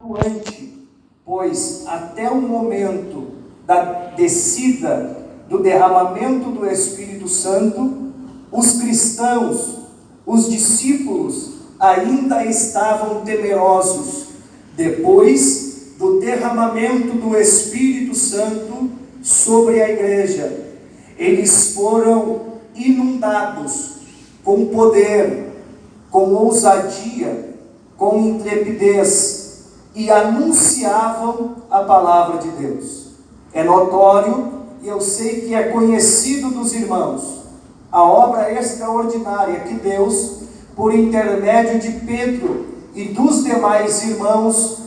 flutuante, pois até o momento da descida, do derramamento do Espírito Santo, os cristãos, os discípulos, ainda estavam temerosos. Depois do derramamento do Espírito Santo sobre a igreja, eles foram inundados com poder, com ousadia, com intrepidez, e anunciavam a palavra de Deus. É notório, e eu sei que é conhecido dos irmãos, a obra extraordinária que Deus, por intermédio de Pedro e dos demais irmãos,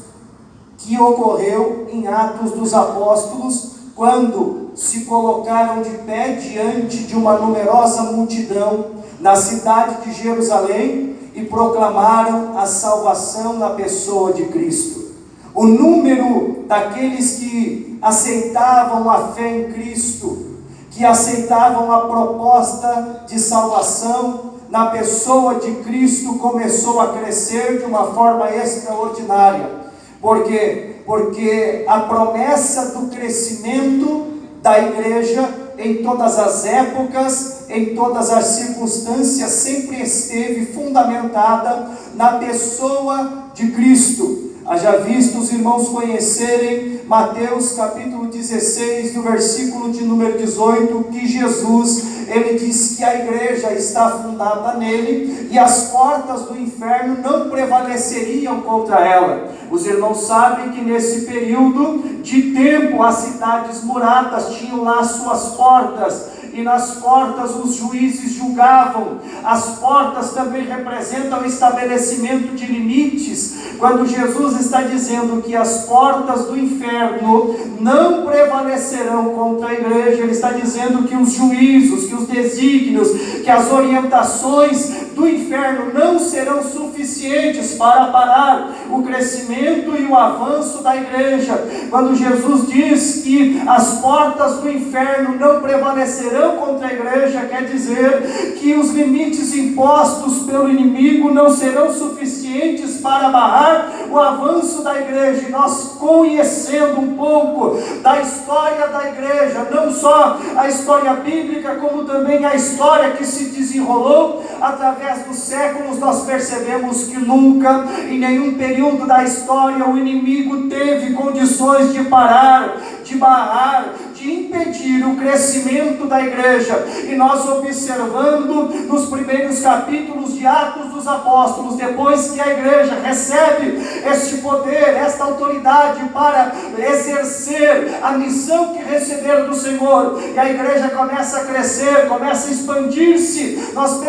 que ocorreu em Atos dos Apóstolos, quando se colocaram de pé diante de uma numerosa multidão na cidade de Jerusalém e proclamaram a salvação na pessoa de Cristo. O número daqueles que aceitavam a fé em Cristo, que aceitavam a proposta de salvação na pessoa de Cristo, começou a crescer de uma forma extraordinária. Por quê? Porque a promessa do crescimento da igreja em todas as épocas, em todas as circunstâncias, sempre esteve fundamentada na pessoa de Cristo. Haja visto os irmãos conhecerem Mateus capítulo 16, do versículo de número 18, que Jesus, ele diz que a igreja está fundada nele e as portas do inferno não prevaleceriam contra ela. Os irmãos sabem que nesse período de tempo as cidades muradas tinham lá suas portas, e nas portas os juízes julgavam. As portas também representam o estabelecimento de limites. Quando Jesus está dizendo que as portas do inferno não prevalecerão contra a igreja, ele está dizendo que os juízos, que os desígnios, que as orientações do inferno não serão suficientes para parar o crescimento e o avanço da igreja. Quando Jesus diz que as portas do inferno não prevalecerão contra a igreja, quer dizer que os limites impostos pelo inimigo não serão suficientes para barrar o avanço da igreja. E nós, conhecendo um pouco da história da igreja, não só a história bíblica, como também a história que se desenrolou através dos séculos, nós percebemos que nunca, em nenhum período da história, o inimigo teve condições de parar, de barrar, de impedir o crescimento da igreja. E nós, observando nos primeiros capítulos de Atos dos Apóstolos, depois que a igreja recebe este poder, esta autoridade para exercer a missão que receberam do Senhor, e a igreja começa a crescer, começa a expandir-se, nós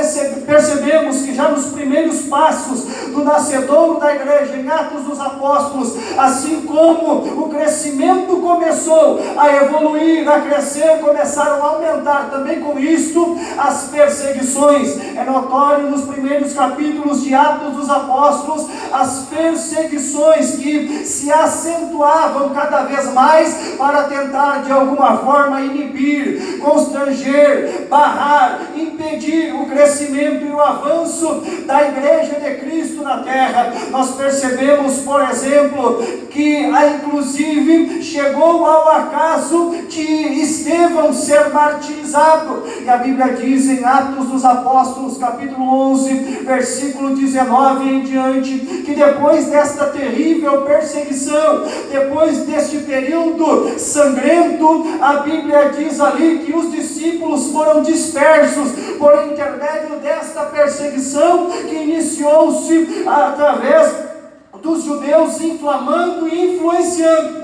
percebemos que já nos primeiros passos do nascedouro da igreja, em Atos dos Apóstolos, assim como o crescimento começou a evoluir, a crescer, começaram a aumentar também com isto as perseguições. É notório nos primeiros capítulos de Atos dos Apóstolos as perseguições que se acentuavam cada vez mais para tentar de alguma forma inibir, constranger, barrar, impedir o crescimento e o avanço da igreja de Cristo na terra. Nós percebemos, por exemplo, que inclusive chegou ao acaso de Estevão ser martirizado, e a Bíblia diz em Atos dos Apóstolos capítulo 11, versículo 19 em diante, que depois desta terrível perseguição, depois deste período sangrento, a Bíblia diz ali que os discípulos foram dispersos por intermédio desta perseguição que iniciou-se através dos judeus, inflamando e influenciando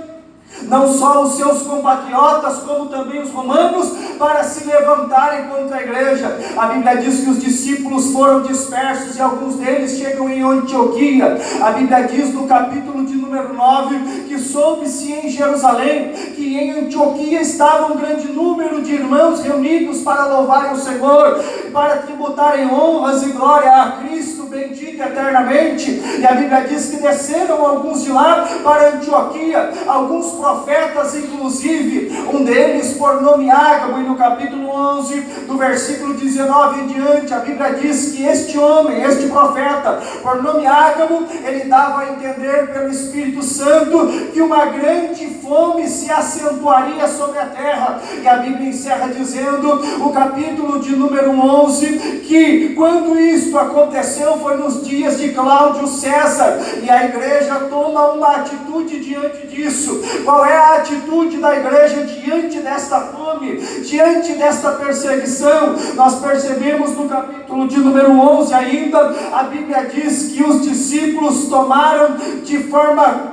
não só os seus compatriotas, como também os romanos, para se levantarem contra a igreja. A Bíblia diz que os discípulos foram dispersos e alguns deles chegam em Antioquia. A Bíblia diz no capítulo de número 9 que soube-se em Jerusalém que em Antioquia estava um grande número de irmãos reunidos para louvarem o Senhor, para tributarem honras e glória a Cristo bendita eternamente. E a Bíblia diz que desceram alguns de lá para Antioquia, alguns profetas inclusive, um deles por nome Ágabo, e no capítulo 11, do versículo 19 em diante, a Bíblia diz que este homem, este profeta, por nome Ágabo, ele dava a entender pelo Espírito Santo que uma grande fome se acentuaria sobre a terra. E a Bíblia encerra dizendo, o capítulo de número 11, que quando isto aconteceu foi nos dias de Cláudio César, e a igreja toma uma atitude diante disso. Qual é a atitude da igreja diante desta fome, diante desta perseguição? Nós percebemos no capítulo de número 11 ainda, a Bíblia diz que os discípulos tomaram de forma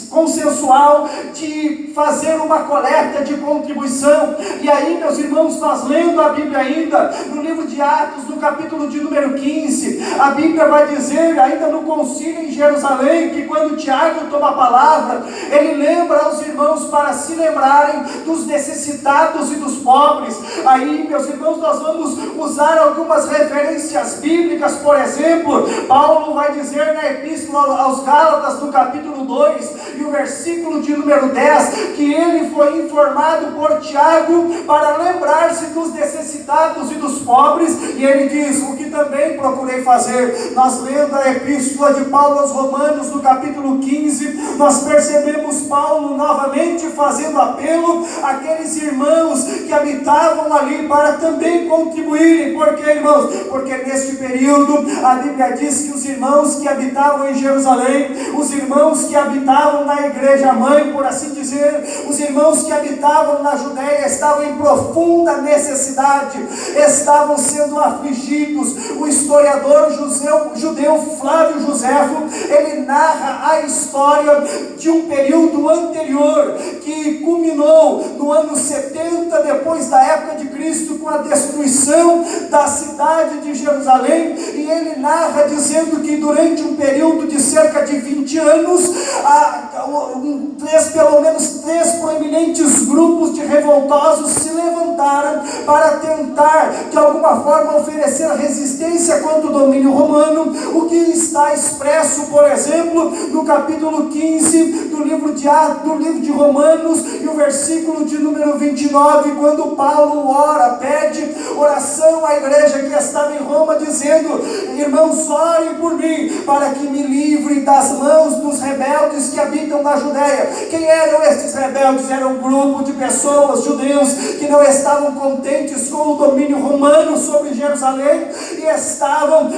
consensual de fazer uma coleta de contribuição. E aí, meus irmãos, nós lendo a Bíblia ainda, no livro de Atos, no capítulo de número 15, a Bíblia vai dizer, ainda no concílio em Jerusalém, que quando Tiago toma a palavra, ele lembra aos irmãos para se lembrarem dos necessitados e dos pobres. Aí, meus irmãos, nós vamos usar algumas referências bíblicas. Por exemplo, Paulo vai dizer na Epístola aos Gálatas, no capítulo 2, e o versículo de número 10, que ele foi informado por Tiago para lembrar-se dos necessitados e dos pobres, e ele diz, o que também procurei fazer. Nós lendo a Epístola de Paulo aos Romanos, no capítulo 15, nós percebemos Paulo novamente fazendo apelo àqueles irmãos que habitavam ali para também contribuírem. Por quê, irmãos? Porque neste período, a Bíblia diz que os irmãos que habitavam em Jerusalém, os irmãos que habitavam na igreja mãe, por assim dizer, os irmãos que habitavam na Judéia estavam em profunda necessidade, estavam sendo afligidos. O historiador judeu Flávio Joséfo, ele narra a história de um período anterior, que culminou no ano 70 depois da época de Cristo, com a destruição da cidade de Jerusalém, e ele narra dizendo que durante um período de cerca de 20 anos, pelo menos três proeminentes grupos de revoltosos se levantaram para tentar, de alguma forma, oferecer resistência contra o domínio romano, o que está expresso, por exemplo, no capítulo 15 do livro de Romanos, e o versículo de número 29, quando Paulo ora, pede oração à igreja que estava em Roma, dizendo, irmãos, orem por mim, para que me livre das mãos dos rebeldes que habitam na Judéia. Quem eram estes rebeldes? Era um grupo de pessoas, judeus, que não estavam contentes com o domínio romano sobre Jerusalém, e estavam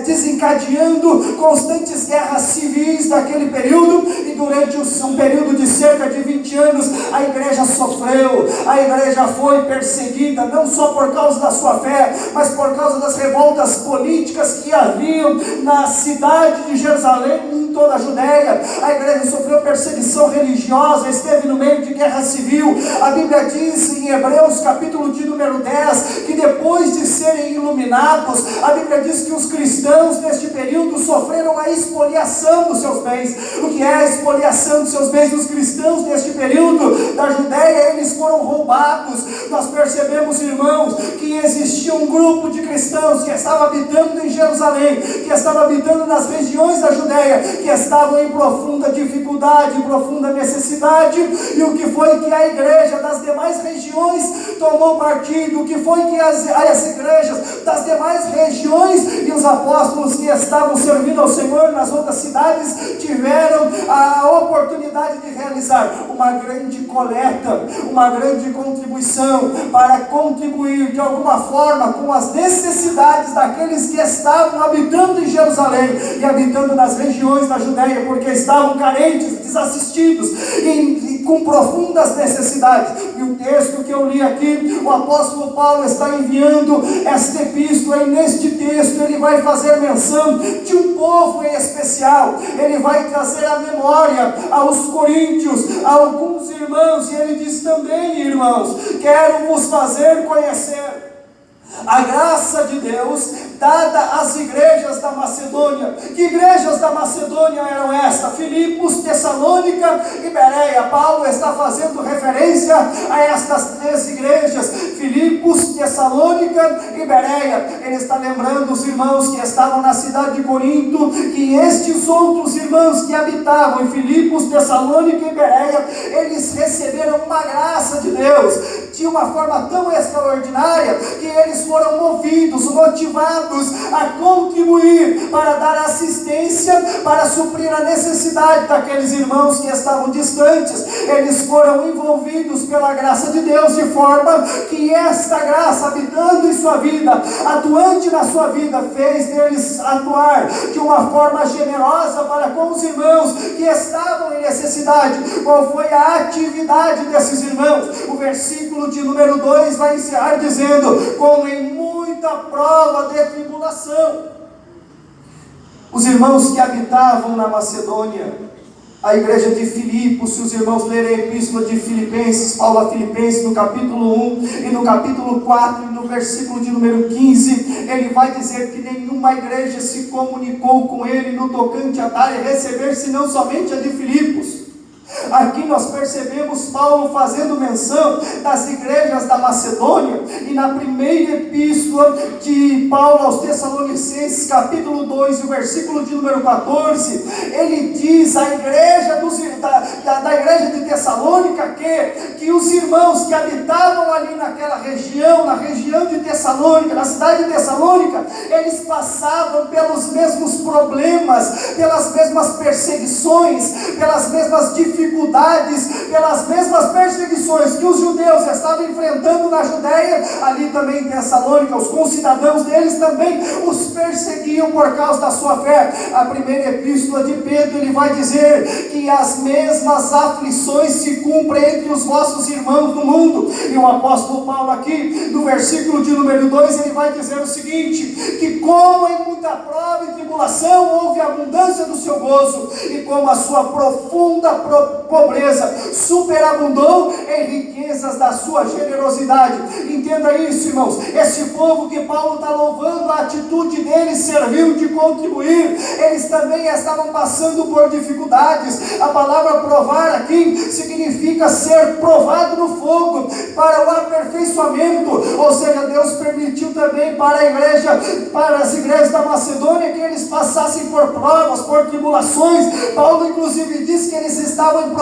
desencadeando constantes guerras civis naquele período, e durante um período de cerca de 20 anos, a igreja sofreu, a igreja foi perseguida, não só por causa da sua fé, mas por causa das revoltas políticas que haviam na cidade de Jerusalém, em toda a Judéia. A igreja sofreu perseguição religiosa, esteve no meio de guerra civil. A Bíblia diz em Hebreus capítulo de número 10, que depois de serem iluminados, a Bíblia diz que os cristãos neste período sofreram a expoliação dos seus bens. O que é a expoliação dos seus bens? Os cristãos neste período da Judéia, eles foram roubados. Nós percebemos, irmãos, que existia um grupo de cristãos que estava habitando em Jerusalém, que estava habitando nas regiões da Judéia, que estavam em profunda dificuldade, em profunda necessidade. E o que foi que a igreja das demais regiões tomou partido? O que foi que as igrejas das demais regiões e os apóstolos que estavam servindo ao Senhor nas outras cidades tiveram a oportunidade de realizar uma grande coleta, uma grande contribuição, para contribuir de alguma forma com as necessidades daqueles que estavam habitando em Jerusalém e habitando nas regiões da Judéia, porque estavam carentes, desassistidos e com profundas necessidades. E o texto que eu li aqui, o apóstolo Paulo está enviando esta epístola, e neste texto ele vai fazer menção de um povo em especial. Ele vai trazer à memória aos coríntios, a alguns irmãos, e ele diz também, irmãos, quero vos fazer conhecer A graça de Deus dada às igrejas da Macedônia. Que igrejas da Macedônia eram estas? Filipos, Tessalônica e Bereia. Paulo está fazendo referência a estas três igrejas: Filipos, Tessalônica e Bereia. Ele está lembrando os irmãos que estavam na cidade de Corinto, que estes outros irmãos que habitavam em Filipos, Tessalônica e Bereia, eles receberam uma graça de Deus de uma forma tão extraordinária, que eles foram movidos, motivados a contribuir para dar assistência, para suprir a necessidade daqueles irmãos que estavam distantes. Eles foram envolvidos pela graça de Deus, de forma que esta graça, habitando em sua vida, atuante na sua vida, fez deles atuar de uma forma generosa para com os irmãos que estavam em necessidade. Qual foi a atividade desses irmãos? O versículo de número 2 vai encerrar dizendo: como em muita prova de tribulação. Os irmãos que habitavam na Macedônia, a igreja de Filipos, se os irmãos lerem a epístola de Filipenses, Paulo a Filipenses, no capítulo 1 e no capítulo 4 e no versículo de número 15, ele vai dizer que nenhuma igreja se comunicou com ele no tocante a dar e receber, senão somente a de Filipos. Aqui nós percebemos Paulo fazendo menção das igrejas da Macedônia, e na primeira epístola de Paulo aos Tessalonicenses, capítulo 2, o versículo de número 14, ele diz à igreja da igreja de Tessalônica que os irmãos que habitavam ali naquela região, na região de Tessalônica, na cidade de Tessalônica, eles passavam pelos mesmos problemas, pelas mesmas perseguições, pelas mesmas dificuldades, pelas mesmas perseguições que os judeus estavam enfrentando na Judéia. Ali também em Tessalônica, os concidadãos deles também os perseguiam por causa da sua fé. A primeira epístola de Pedro, ele vai dizer que as mesmas aflições se cumprem entre os vossos irmãos no mundo. E o apóstolo Paulo aqui, no versículo de número 2, ele vai dizer o seguinte: que como em muita prova e tribulação houve abundância do seu gozo, e como a sua profunda pobreza superabundou em riquezas da sua generosidade. Entenda isso, irmãos. Esse povo que Paulo está louvando, a atitude deles serviu de contribuir. Eles também estavam passando por dificuldades. A palavra provar aqui significa ser provado no fogo para o aperfeiçoamento. Ou seja, Deus permitiu também para a igreja, para as igrejas da Macedônia, que eles passassem por provas, por tribulações. Paulo inclusive diz que eles estavam em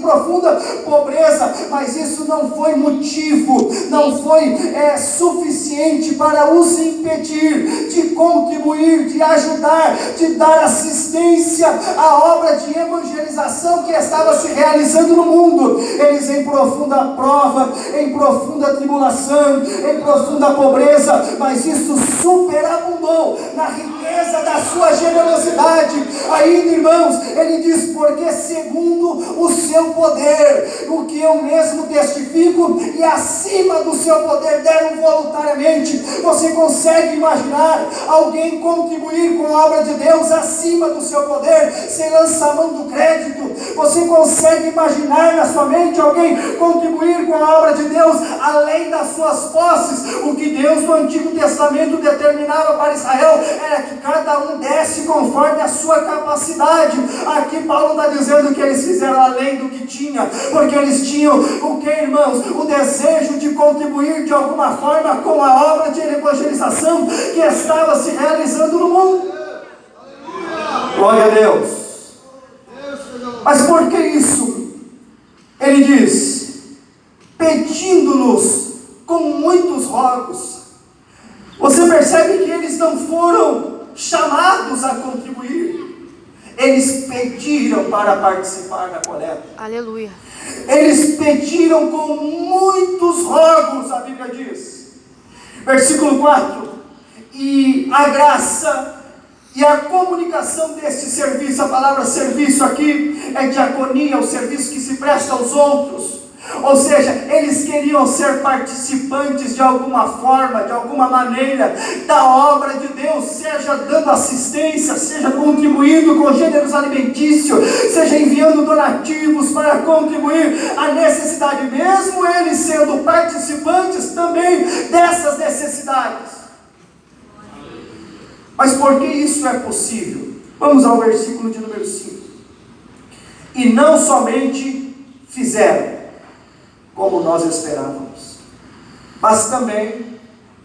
profunda pobreza, mas isso não foi motivo, não foi suficiente para os impedir de contribuir, de ajudar, de dar assistência à obra de evangelização que estava se realizando no mundo. Eles em profunda prova, em profunda tribulação, em profunda pobreza, mas isso superabundou na riqueza da sua generosidade. Ainda, irmãos, ele diz: porque segundo o seu poder, o que eu mesmo testifico, e acima do seu poder deram voluntariamente. Você consegue imaginar alguém contribuir com a obra de Deus acima do seu poder, sem lançar mão do crédito? Você consegue imaginar na sua mente alguém contribuir com a obra de Deus além das suas posses? O que Deus no Antigo Testamento determinava para Israel era que cada um desse conforme a sua capacidade. Aqui Paulo está dizendo que eles fizeram além do que tinha, porque eles tinham o que, irmãos? O desejo de contribuir de alguma forma com a obra de evangelização que estava se realizando no mundo. Glória a Deus. Mas por que isso? Ele diz: pedindo-nos com muitos rogos. Você percebe que eles não foram chamados a contribuir. Eles pediram para participar da coleta. Aleluia. Eles pediram com muitos rogos, a Bíblia diz. Versículo 4. E a graça e a comunicação deste serviço, a palavra serviço aqui é diaconia, o serviço que se presta aos outros. Ou seja, eles queriam ser participantes de alguma forma, de alguma maneira, da obra de Deus, seja dando assistência, seja contribuindo com gêneros alimentícios, seja igreja enviando donativos para contribuir à necessidade, mesmo eles sendo participantes também dessas necessidades. Mas por que isso é possível? Vamos ao versículo de número 5. E não somente fizeram como nós esperávamos, mas também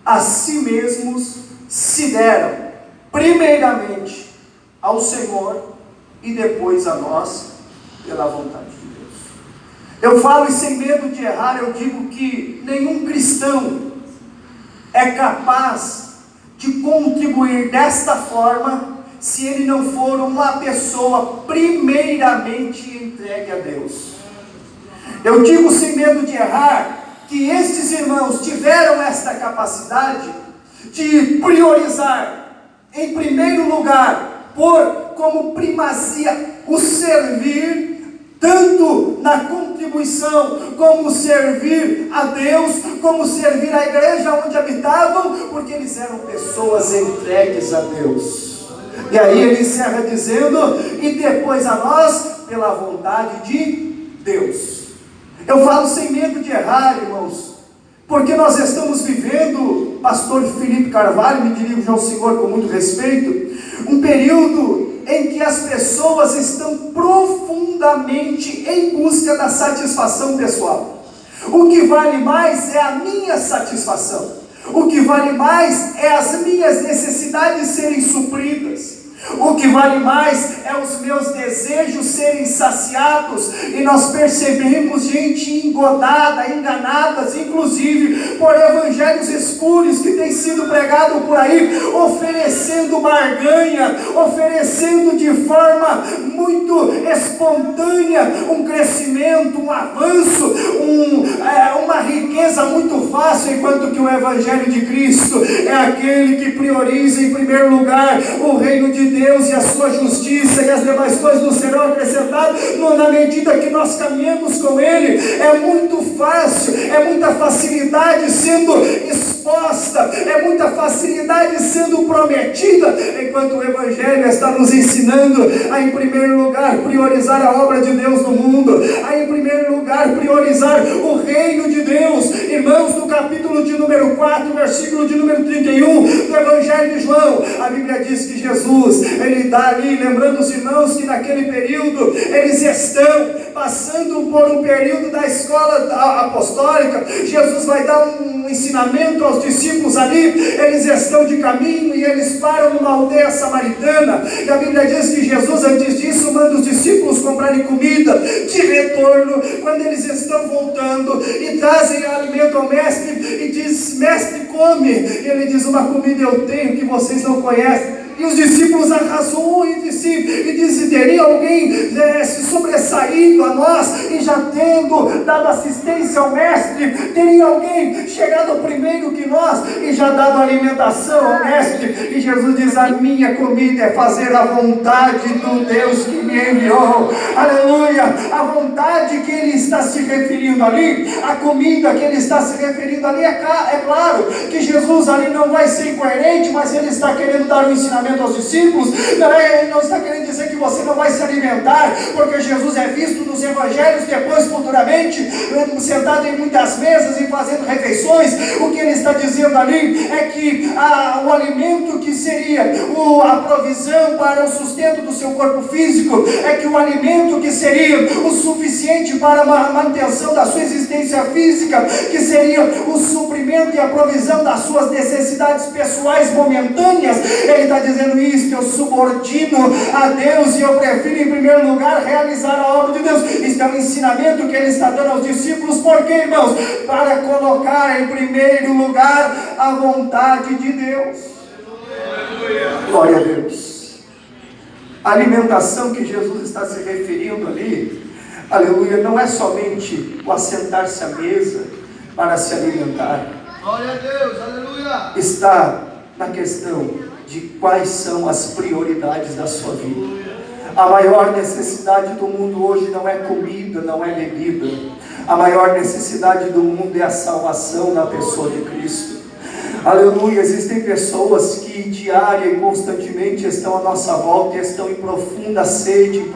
a si mesmos se deram, primeiramente ao Senhor e depois a nós, pela vontade de Deus. Eu falo e sem medo de errar, eu digo que nenhum cristão é capaz de contribuir desta forma se ele não for uma pessoa primeiramente entregue a Deus. Eu digo sem medo de errar que estes irmãos tiveram esta capacidade de priorizar em primeiro lugar, por como primazia o servir, tanto na contribuição, como servir a Deus, como servir a igreja onde habitavam, porque eles eram pessoas entregues a Deus. E aí ele encerra dizendo, e depois a nós, pela vontade de Deus. Eu falo sem medo de errar, irmãos, porque nós estamos vivendo, pastor Felipe Carvalho, me dirijo ao Senhor com muito respeito, um período em que as pessoas estão profundamente em busca da satisfação pessoal. O que vale mais é a minha satisfação. O que vale mais é as minhas necessidades serem supridas. O que vale mais é os meus desejos serem saciados. E nós percebemos gente engodada, enganadas, inclusive por evangelhos espúrios que têm sido pregados por aí, oferecendo barganha, oferecendo de forma muito espontânea um crescimento, um avanço, uma riqueza muito fácil, enquanto que o evangelho de Cristo é aquele que prioriza em primeiro lugar o reino de Deus e a sua justiça, e as demais coisas nos serão acrescentadas na medida que nós caminhamos com Ele. É muito fácil, é muita facilidade sendo exposta, é muita facilidade sendo prometida, enquanto o Evangelho está nos ensinando a, em primeiro lugar, priorizar a obra de Deus no mundo, a, em primeiro lugar, priorizar o reino de Deus. Irmãos, no capítulo de número 4, versículo de número 31 do Evangelho de João, a Bíblia diz que Jesus, ele dá ali, lembrando os irmãos que naquele período eles estão passando por um período da escola apostólica. Jesus vai dar um ensinamento aos discípulos ali, eles estão de caminho e eles param numa aldeia samaritana, e a Bíblia diz que Jesus antes disso manda os discípulos comprarem comida de retorno. Quando eles estão voltando e trazem alimento ao mestre e diz: mestre, come, e ele diz: uma comida eu tenho que vocês não conhecem. E os discípulos arrasou e disse: teria alguém se sobressaído a nós e já tendo dado assistência ao mestre? Teria alguém chegado primeiro que nós e já dado alimentação ao mestre? E Jesus diz: a minha comida é fazer a vontade do Deus que me enviou. Aleluia! A vontade que ele está se referindo ali, a comida que ele está se referindo ali, é claro que Jesus ali não vai ser incoerente, mas ele está querendo dar um ensinamento aos discípulos. Ele não está querendo dizer que você não vai se alimentar, porque Jesus é visto nos evangelhos depois, futuramente, sentado em muitas mesas e fazendo refeições. O que ele está dizendo ali é que o alimento que seria a provisão para o sustento do seu corpo físico, é que o alimento que seria o suficiente para a manutenção da sua existência física, que seria o suprimento e a provisão das suas necessidades pessoais momentâneas, ele está dizendo: isto eu subordino a Deus e eu prefiro em primeiro lugar realizar a obra de Deus. Isso é um ensinamento que ele está dando aos discípulos. Por quê, irmãos? Para colocar em primeiro lugar a vontade de Deus. Glória a Deus. A alimentação que Jesus está se referindo ali, aleluia, não é somente o assentar-se à mesa para se alimentar. Glória a Deus, aleluia. Está na questão de quais são as prioridades da sua vida. A maior necessidade do mundo hoje não é comida, não é bebida. A maior necessidade do mundo é a salvação na pessoa de Cristo. Aleluia, existem pessoas que que diária e constantemente estão à nossa volta e estão em profunda sede, em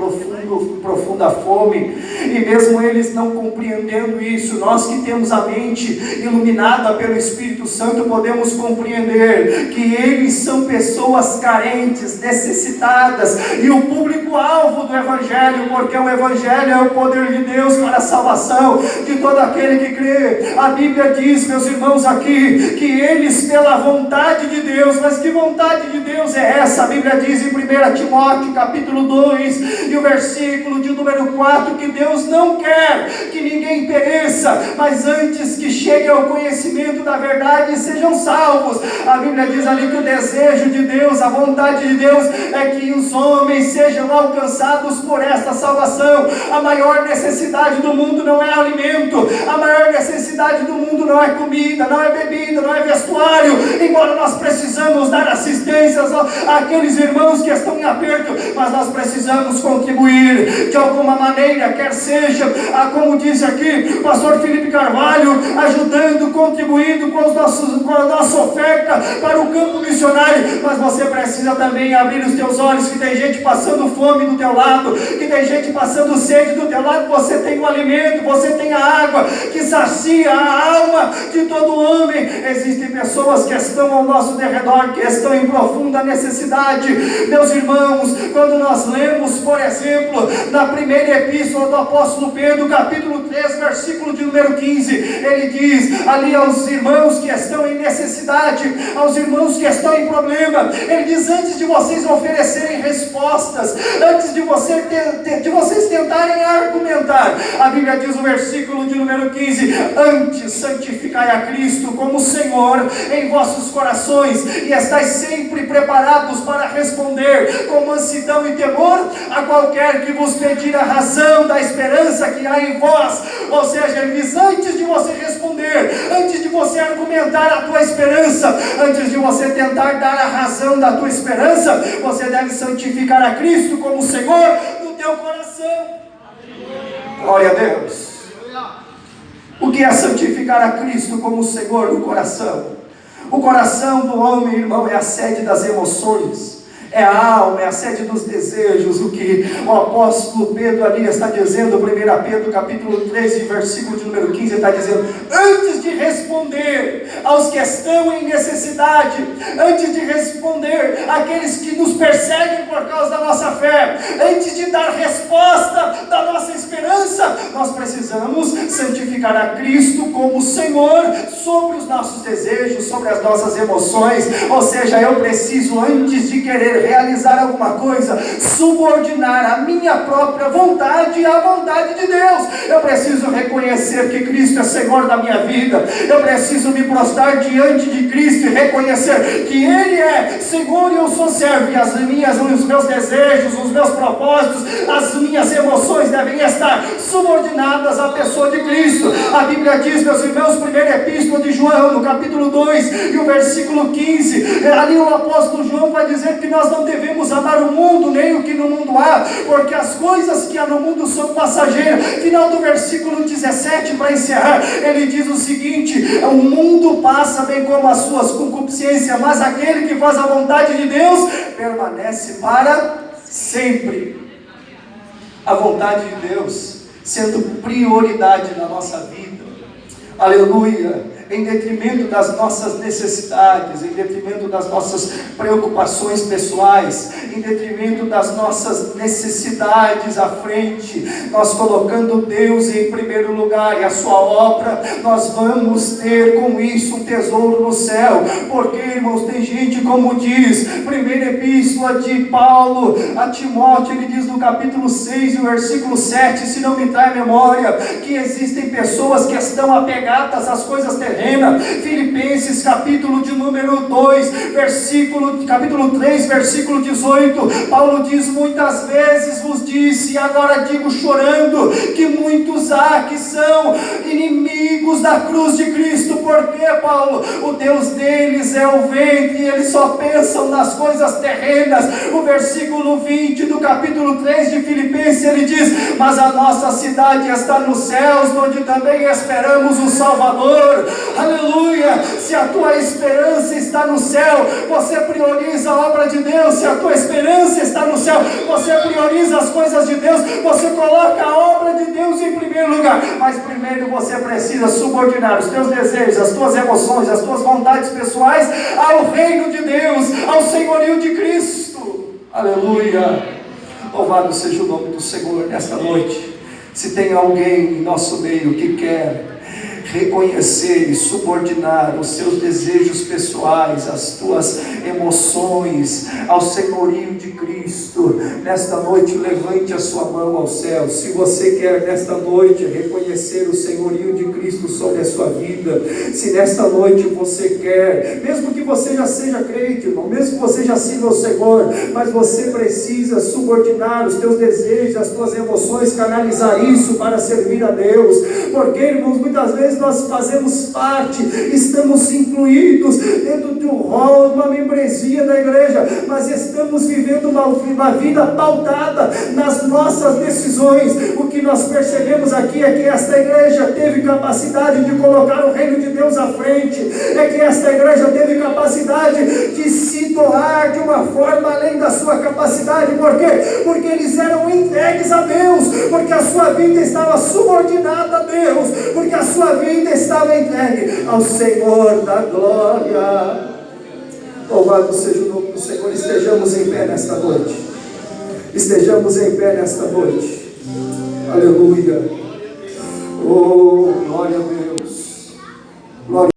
profunda fome, e mesmo eles não compreendendo isso, nós que temos a mente iluminada pelo Espírito Santo, podemos compreender que eles são pessoas carentes, necessitadas, e o público-alvo do Evangelho, porque o Evangelho é o poder de Deus para a salvação de todo aquele que crê. A Bíblia diz, meus irmãos, aqui, que eles pela vontade de Deus, mas que vontade de Deus é essa? A Bíblia diz em 1 Timóteo capítulo 2 e o versículo de número 4, que Deus não quer que ninguém pereça, mas antes que chegue ao conhecimento da verdade sejam salvos. A Bíblia diz ali que o desejo de Deus, a vontade de Deus é que os homens sejam alcançados por esta salvação. A maior necessidade do mundo não é alimento, a maior necessidade do mundo não é comida, não é bebida, não é vestuário, embora nós precisamos dar assistência àqueles irmãos que estão em aperto, mas nós precisamos contribuir de alguma maneira, quer seja, como disse aqui o pastor Felipe Carvalho, ajudando, contribuindo com a nossa oferta para o campo missionário, mas você precisa também abrir os teus olhos, que tem gente passando fome do teu lado, que tem gente passando sede do teu lado, você tem o alimento, você tem a água que sacia a alma de todo homem. Existem pessoas que estão ao nosso derredor, que estão em profunda necessidade. Meus irmãos, quando nós lemos, por exemplo, na primeira epístola do apóstolo Pedro, capítulo 3, versículo de número 15, ele diz ali aos irmãos que estão em necessidade, aos irmãos que estão em problema, ele diz: antes de vocês oferecerem respostas, antes de vocês tentarem argumentar, a Bíblia diz no versículo de número 15: antes santificai a Cristo como Senhor em vossos corações, e estáis sempre preparados para responder com mansidão e temor a qualquer que vos pedir a razão da esperança que há em vós. Ou seja, ele diz: antes de você responder, antes de você argumentar a tua esperança, antes de você tentar dar a razão da tua esperança, você deve santificar a Cristo como Senhor no teu coração. Glória a Deus. O que é santificar a Cristo como Senhor no coração? O coração do homem, irmão, é a sede das emoções, é a alma, é a sede dos desejos. O que o apóstolo Pedro ali está dizendo, 1 Pedro capítulo 13, versículo de número 15, ele está dizendo: antes de responder aos que estão em necessidade, antes de responder àqueles que nos perseguem por causa da nossa fé, antes de dar resposta da nossa esperança, nós precisamos santificar a Cristo como Senhor sobre os nossos desejos, sobre as nossas emoções. Ou seja, eu preciso, antes de querer realizar alguma coisa, subordinar a minha própria vontade à vontade de Deus. Eu preciso reconhecer que Cristo é Senhor da minha vida. Eu preciso me prostrar diante de Cristo e reconhecer que Ele é Senhor e eu sou servo, e os meus desejos, os meus propósitos, as minhas emoções devem estar subordinadas à pessoa de Cristo. A Bíblia diz, meus irmãos, primeira epístola de João, no capítulo 2 e o versículo 15, ali o apóstolo João vai dizer que nós não devemos amar o mundo, nem o que no mundo há, porque as coisas que há no mundo são passageiras. Final do versículo 17, para encerrar, ele diz o seguinte: o mundo passa bem como as suas concupiscências, mas aquele que faz a vontade de Deus permanece para sempre. A vontade de Deus sendo prioridade na nossa vida, aleluia, em detrimento das nossas necessidades, em detrimento das nossas preocupações pessoais, em detrimento das nossas necessidades à frente, nós colocando Deus em primeiro lugar e a sua obra, nós vamos ter com isso um tesouro no céu. Porque, irmãos, tem gente, como diz primeira epístola de Paulo a Timóteo, ele diz no capítulo 6 e o versículo 7, se não me trai a memória, que existem pessoas que estão apegadas às coisas terrenas. Filipenses capítulo de número 2, capítulo 3, versículo 18, 18, Paulo diz: muitas vezes vos disse, e agora digo chorando, que muitos há que são inimigos da cruz de Cristo. Por quê, Paulo? O Deus deles é o vento, e eles só pensam nas coisas terrenas. O versículo 20 do capítulo 3 de Filipenses, ele diz: mas a nossa cidade está nos céus, onde também esperamos o Salvador. Aleluia! Se a tua esperança está no céu, você prioriza a obra de Deus. Se a tua esperança está no céu, você prioriza as coisas de Deus, você coloca a obra de Deus em primeiro lugar. Mas primeiro você precisa subordinar os teus desejos, as tuas emoções, as tuas vontades pessoais ao reino de Deus, ao senhorio de Cristo. Aleluia! Louvado seja o nome do Senhor nesta noite. Se tem alguém em nosso meio que quer reconhecer e subordinar os seus desejos pessoais, as tuas emoções ao senhorio de Cristo, nesta noite levante a sua mão ao céu. Se você quer nesta noite reconhecer o senhorio de Cristo sobre a sua vida, se nesta noite você quer, mesmo que você já seja crente, irmão, mesmo que você já sirva o Senhor, mas você precisa subordinar os teus desejos, as tuas emoções, canalizar isso para servir a Deus, porque, irmãos, muitas vezes nós fazemos parte, estamos incluídos dentro de um rol, de uma membresia da igreja, mas estamos vivendo uma vida pautada nas nossas decisões. O que nós percebemos aqui é que esta igreja teve capacidade de colocar o reino de Deus à frente, é que esta igreja teve capacidade de se doar de uma forma além da sua capacidade. Por quê? Porque eles eram entregues a Deus, porque a sua vida estava subordinada a Deus, porque a sua vida estava entregue ao Senhor da glória. Louvado seja o nome do Senhor. Estejamos em pé nesta noite. Estejamos em pé nesta noite. Aleluia. Oh, glória a Deus.